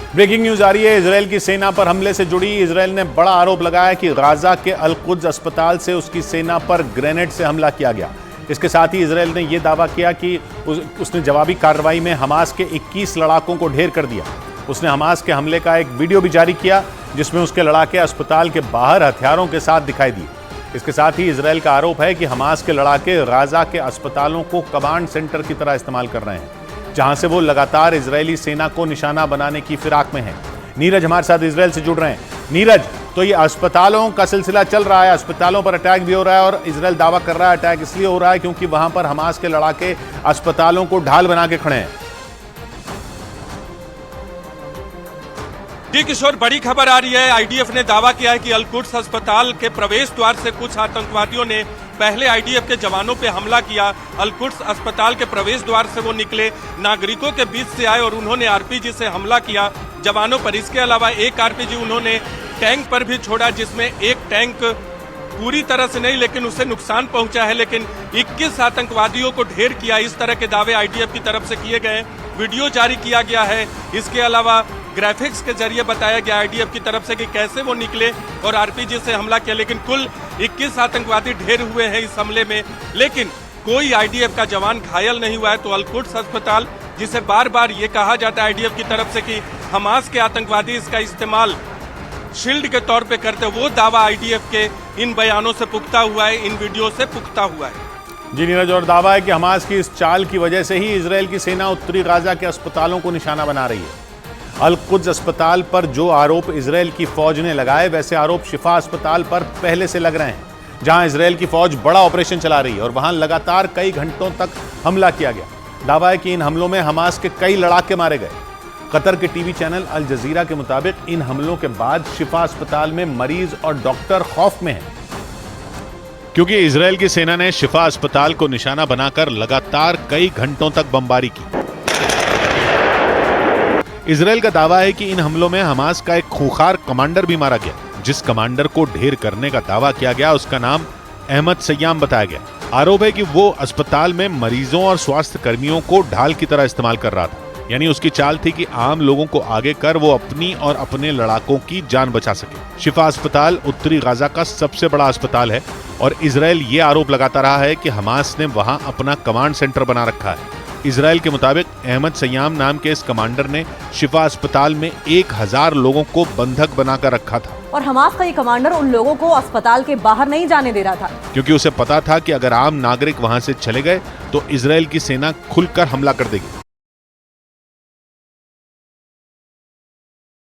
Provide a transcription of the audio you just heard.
Breaking news आ रही है। Israel की सेना पर हमले से जुड़ी इजराइल ने बड़ा आरोप लगाया कि गाजा के अल कुद्स अस्पताल से उसकी सेना पर ग्रेनेड से हमला किया गया। इसके साथ ही इजराइल ने यह दावा किया कि उसने जवाबी कार्रवाई में हमास के 21 लड़ाकों को ढेर कर दिया। उसने हमास के हमले का एक वीडियो भी जारी किया जिसमें उसके लड़ाके अस्पताल के बाहर हथियारों के साथ दिखाई दिए। इसके साथ ही इजराइल का आरोप है कि हमास के लड़ाके गाजा के अस्पतालों को कमांड सेंटर की तरह इस्तेमाल कर रहे हैं, जहां से वो लगातार इजरायली सेना को निशाना बनाने की फिराक में हैं। नीरज हमारे साथ इजराइल से जुड़ रहे हैं। नीरज, तो ये अस्पतालों का सिलसिला चल रहा है, अस्पतालों पर अटैक भी हो रहा है और इजराइल दावा कर रहा है अटैक इसलिए हो रहा है क्योंकि वहां पर हमास के लड़ाके अस्पतालों को ढाल बना के खड़े हैं। जी किशोर, बड़ी खबर आ रही है। आईडीएफ ने दावा किया है कि अल कुद्स अस्पताल के प्रवेश द्वार से कुछ आतंकवादियों ने पहले आईडीएफ के जवानों पे हमला किया। अल कुद्स अस्पताल के प्रवेश द्वार से वो निकले, नागरिकों के बीच से आए और उन्होंने आरपीजी से हमला किया जवानों पर। इसके अलावा एक आरपीजी उन्होंने टैंक पर भी छोड़ा, जिसमें एक टैंक पूरी तरह से नहीं लेकिन उसे नुकसान पहुंचा है, लेकिन 21 आतंकवादियों को ढेर किया। इस तरह के दावे आईडीएफ की तरफ से किए गए। वीडियो जारी किया गया है। इसके अलावा ग्राफिक्स के जरिए बताया गया आईडीएफ की तरफ से कि कैसे वो निकले और आरपीजी से हमला किया। लेकिन कुल 21 आतंकवादी ढेर हुए हैं इस हमले में, लेकिन कोई आईडीएफ का जवान घायल नहीं हुआ है। तो अल कुद्स अस्पताल, जिसे बार बार ये कहा जाता है आईडीएफ की तरफ से कि हमास के आतंकवादी इसका इस्तेमाल शील्ड के तौर पे करते, वो दावा आईडीएफ के इन बयानों से पुख्ता हुआ है, इन वीडियो से पुख्ता हुआ है। जी नीरज, और दावा है कि हमास की इस चाल की वजह से ही इजराइल की सेना उत्तरी गाजा के अस्पतालों को निशाना बना रही है। अल कुद्स अस्पताल पर जो आरोप इजराइल की फौज ने लगाए, वैसे आरोप शिफा अस्पताल पर पहले से लग रहे हैं, जहां इजराइल की फौज बड़ा ऑपरेशन चला रही है और वहां लगातार कई घंटों तक हमला किया गया। दावा है कि इन हमलों में हमास के कई लड़ाके मारे गए। कतर के टीवी चैनल अल जजीरा के मुताबिक इन हमलों के बाद शिफा अस्पताल में मरीज और डॉक्टर खौफ में हैं, क्योंकि इजराइल की सेना ने शिफा अस्पताल को निशाना बनाकर लगातार कई घंटों तक बमबारी की। इजराइल का दावा है कि इन हमलों में हमास का एक खूंखार कमांडर भी मारा गया। जिस कमांडर को ढेर करने का दावा किया गया उसका नाम अहमद सय्याम बताया गया। आरोप है कि वो अस्पताल में मरीजों और स्वास्थ्य कर्मियों को ढाल की तरह इस्तेमाल कर रहा था, यानी उसकी चाल थी कि आम लोगों को आगे कर वो अपनी और अपने लड़ाकों की जान बचा सके। शिफा अस्पताल उत्तरी गाजा का सबसे बड़ा अस्पताल है और इजराइल ये आरोप लगाता रहा है कि हमास ने वहां अपना कमांड सेंटर बना रखा है। इजराइल के मुताबिक अहमद सय्याम नाम के इस कमांडर ने शिफा अस्पताल में 1000 लोगों को बंधक बनाकर रखा था और हमास का ये कमांडर उन लोगों को अस्पताल के बाहर नहीं जाने दे रहा था, क्योंकि उसे पता था कि अगर आम नागरिक वहां से चले गए तो इजराइल की सेना खुलकर हमला कर देगी।